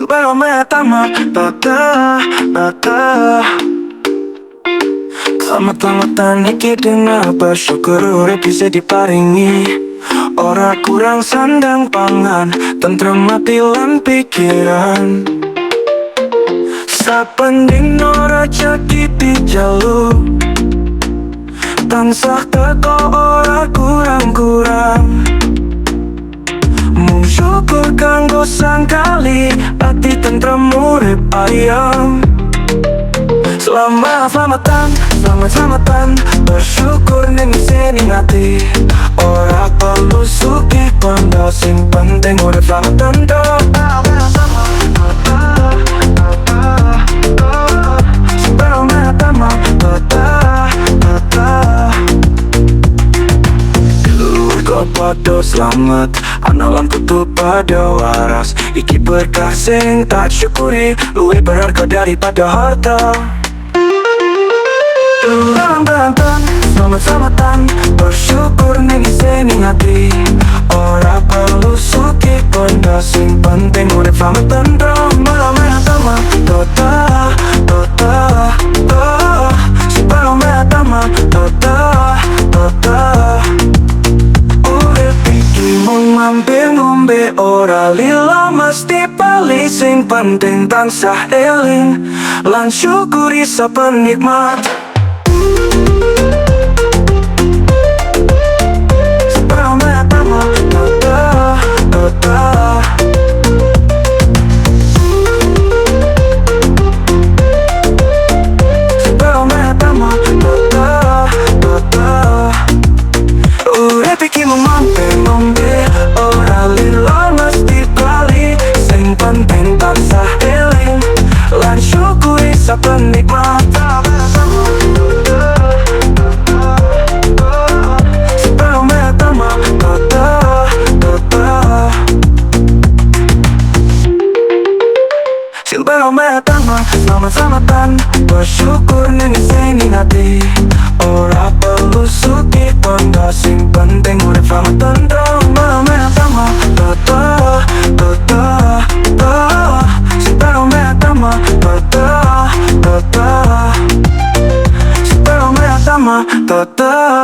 Selamat-selamatan iki dengar bersyukur urip bisa diparingi. Ora kurang sandang pangan, tentrem ati lan pikiran. Sapening ora jadi dijalu, tansah teko ora kurang-kurang. Mung syukur kanggo sangkali, ati tentrem urip ayam. Selamat-selamatan, bersyukur ning sini ati. Ora perlu sugih kondo, sing penting urip selamat tentrem. Padha selamat, analan kutu pada waras. Iki berkah sing tak syukuri, luwih berharga daripada harta. Selamat-selamatan, bersyukur ning sini hati. Ora perlu sugih kondo, sing penting urip selamat tentrem. Mampir ngombe ora lila mesti bali, sing penting tansah eling lan syukuri saben nikmat. Penikmat Selamat-selamatan, bersyukur ning sini hati. Ora perlu sugih kondo, sing penting urip selamat tentrem. Tata